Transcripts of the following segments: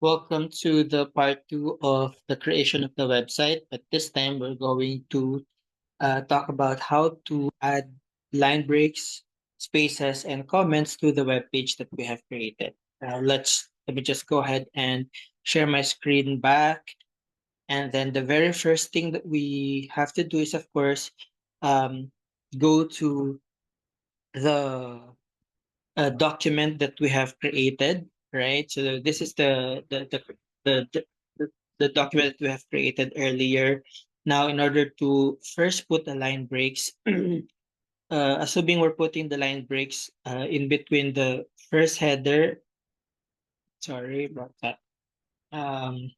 Welcome to the part two of the creation of the website. But this time we're going to talk about how to add line breaks, spaces, and comments to the web page that we have created. Let me just go ahead and share my screen back. And then the very first thing that we have to do is, of course, um, go to the document that we have created, right? So this is the, the, the document that we have created earlier. Now, in order to first put the line breaks, assuming we're putting the line breaks in between the first header, sorry about that, um,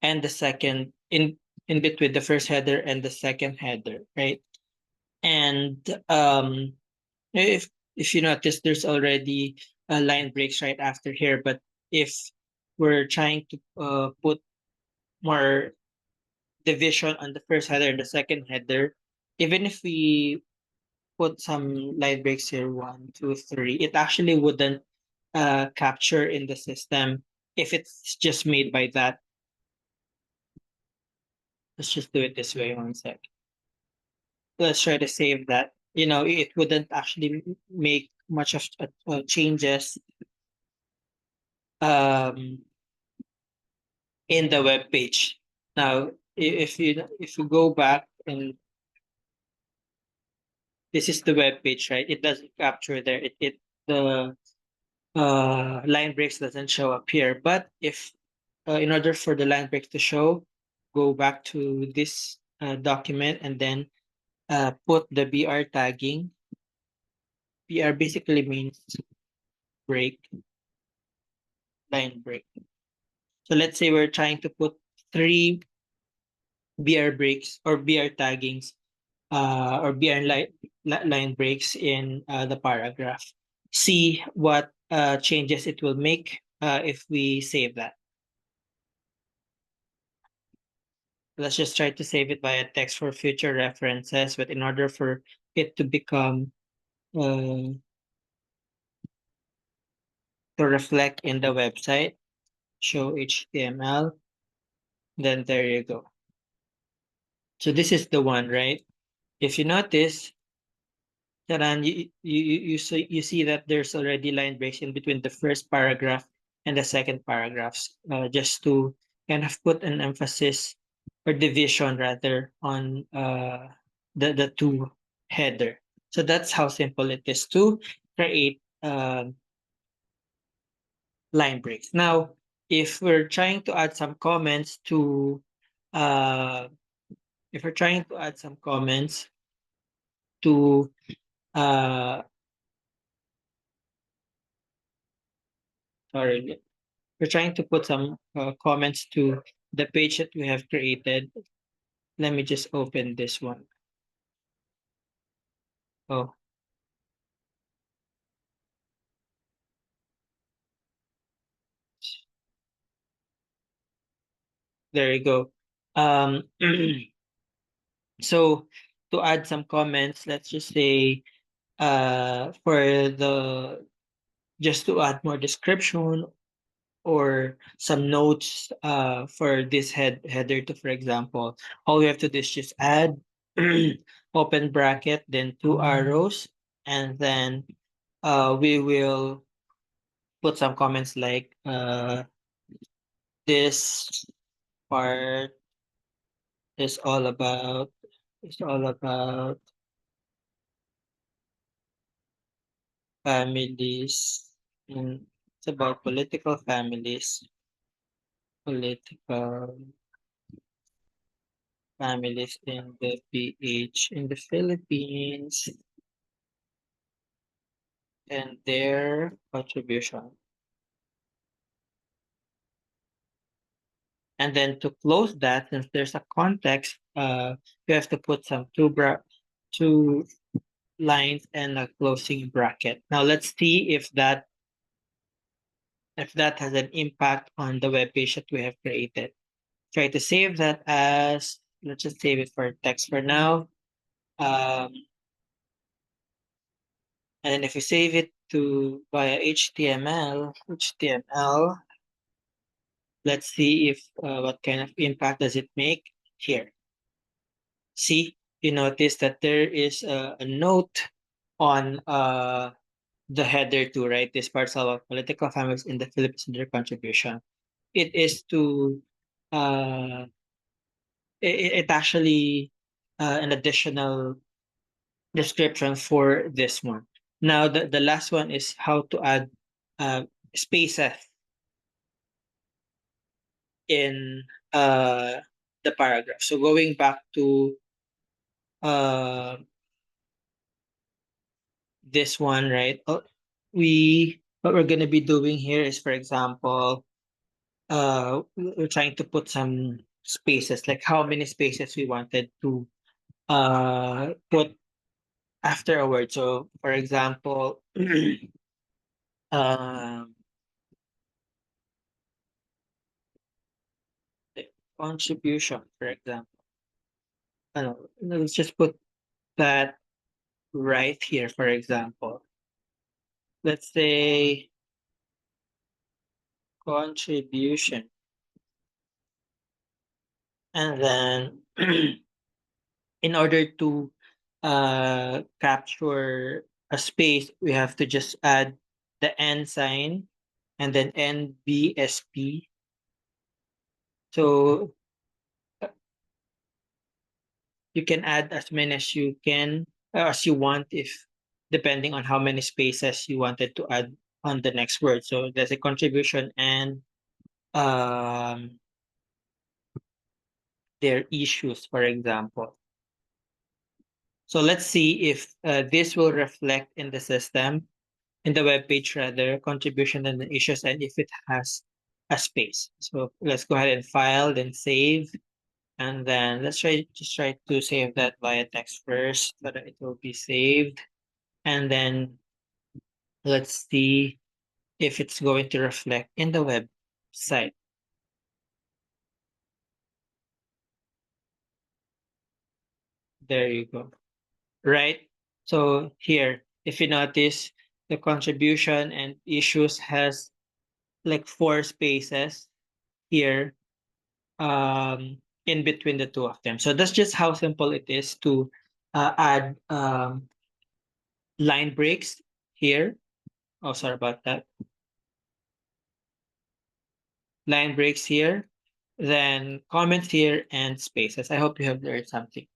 and the second, in between the first header and the second header, right? And if if you notice, there's already line breaks right after here. But if we're trying to put more division on the first header and the second header, even if we put some line breaks here, 1, 2, 3, it actually wouldn't capture in the system if it's just made by that. Let's just do it this way. One sec. Let's try to save that. It wouldn't actually make much of changes um, in the web page. Now, if you go back, and this is the web page, right? It doesn't capture there. The line breaks doesn't show up here. But if in order for the line breaks to show, go back to this document and then put the BR tagging. BR basically means break, line break. So let's say we're trying to put three BR breaks or BR taggings or BR line breaks in the paragraph. See what changes it will make if we save that. Let's just try to save it via text for future references. But in order for it to become to reflect in the website, show HTML, then there you go. So this is the one, right? If you notice, Taran, you see that there's already line breaks in between the first paragraph and the second paragraphs, just to kind of put an emphasis or division rather on the two header. So that's how simple it is to create line breaks. Now, if we're trying to add some comments to uh, if we're trying to add some comments to uh, sorry, we're trying to put some comments to the page that we have created. Let me just open this one. Oh, there you go. Um, so to add some comments, let's just say for the just to add more description or some notes for this header to, for example, all we have to do is just add open bracket, then two arrows, and then we will put some comments like this part is all about is all about families, and it's about political families in the PH in the Philippines and their contribution. And then to close that, since there's a context, you have to put some two lines and a closing bracket. Now let's see if that has an impact on the web page that we have created. Try to save that as, let's just save it for text for now. And then if we save it to via HTML, Let's see if what kind of impact does it make here. See, you notice that there is a note on the header too, right? This parts of political families in the Philippines and their contribution. It is to uh, it actually an additional description for this one. Now the last one is how to add uh, spaces in the paragraph. So going back to uh, this one, right? We what we're gonna be doing here is, for example, we're trying to put some spaces, like how many spaces we wanted to put after a word. So, for example, um, the contribution, for example. Let's just put that right here, for example. Let's say contribution. And then in order to capture a space, we have to just add the N sign and then NBSP. So you can add as many as you can, as you want, if depending on how many spaces you wanted to add on the next word. So there's a contribution and um, their issues, for example. So let's see if this will reflect in the system, in the web page rather, contribution and the issues, and if it has a space. So let's go ahead and file, then save. And then let's try to save that via text first so that it will be saved. And then let's see if it's going to reflect in the website. There you go. Right? So here, if you notice, the contribution and issues has like 4 spaces here in between the two of them. So that's just how simple it is to add line breaks here. Oh, sorry about that. Line breaks here, then comments here and spaces. I hope you have learned something.